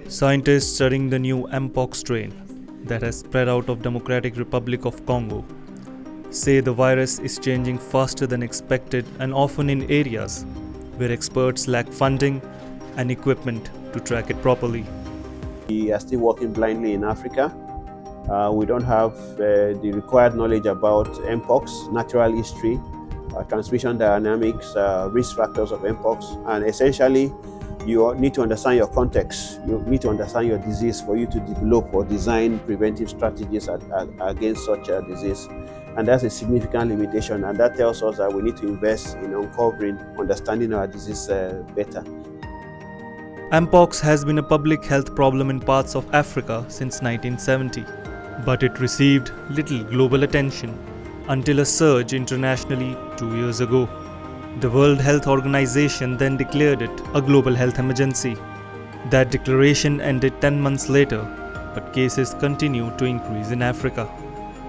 Scientists studying the new Mpox strain that has spread out of Democratic Republic of Congo say the virus is changing faster than expected and often in areas where experts lack funding and equipment to track it properly. We are still working blindly in Africa. We don't have the required knowledge about Mpox, natural history, transmission dynamics, risk factors of Mpox, and essentially you need to understand your context. You need to understand your disease for you to develop or design preventive strategies against such a disease. And that's a significant limitation, and that tells us that we need to invest in uncovering, understanding our disease better. Mpox has been a public health problem in parts of Africa since 1970, but it received little global attention until a surge internationally 2 years ago. The World Health Organization then declared it a global health emergency. That declaration ended 10 months later, but cases continue to increase in Africa.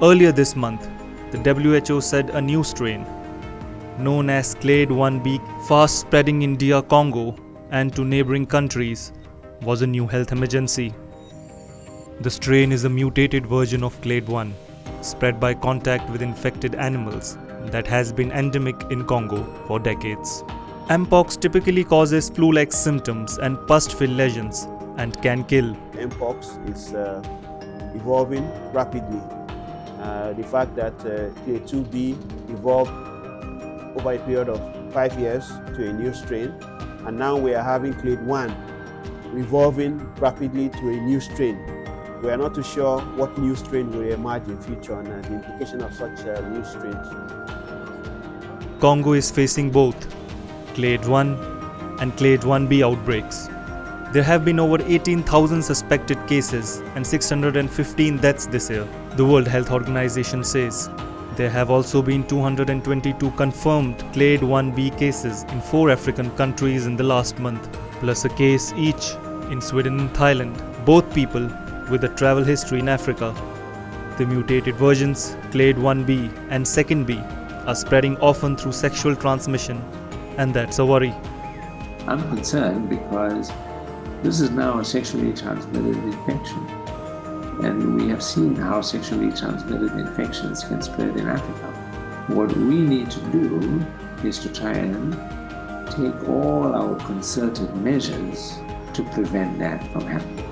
Earlier this month, the WHO said a new strain, known as clade 1b, fast spreading in DR Congo and to neighboring countries, was a new health emergency. The strain is a mutated version of clade 1, spread by contact with infected animals, that has been endemic in Congo for decades. Mpox typically causes flu-like symptoms and pus-filled lesions and can kill. Mpox is evolving rapidly. The fact that clade 2b evolved over a period of 5 years to a new strain, and now we are having clade 1 evolving rapidly to a new strain. We are not too sure what new strain will emerge in future and the implication of such new strains. Congo is facing both clade 1 and clade 1b outbreaks. There have been over 18,000 suspected cases and 615 deaths this year, the World Health Organization says. There have also been 222 confirmed clade 1b cases in 4 African countries in the last month, plus a case each in Sweden and Thailand, both people with a travel history in Africa. The mutated versions, clade 1b and 2b, are spreading often through sexual transmission, and that's a worry. I'm concerned because this is now a sexually transmitted infection, and we have seen how sexually transmitted infections can spread in Africa. What we need to do is to try and take all our concerted measures to prevent that from happening.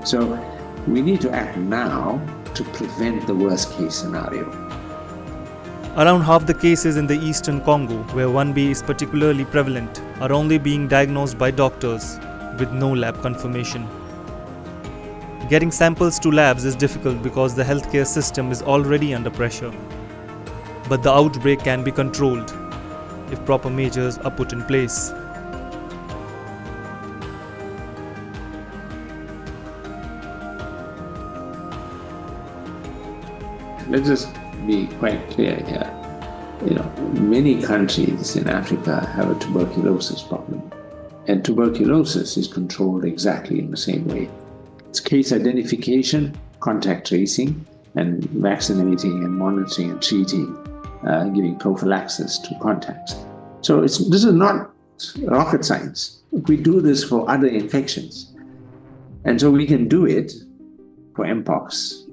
So we need to act now to prevent the worst case scenario. Around half the cases in the eastern Congo, where 1b is particularly prevalent, are only being diagnosed by doctors with no lab confirmation. Getting samples to labs is difficult because the healthcare system is already under pressure. But the outbreak can be controlled if proper measures are put in place. Let's just be quite clear here. Many countries in Africa have a tuberculosis problem, and tuberculosis is controlled exactly in the same way. It's case identification, contact tracing, and vaccinating and monitoring and treating, giving prophylaxis to contacts. So this is not rocket science. We do this for other infections. And so we can do it for Mpox.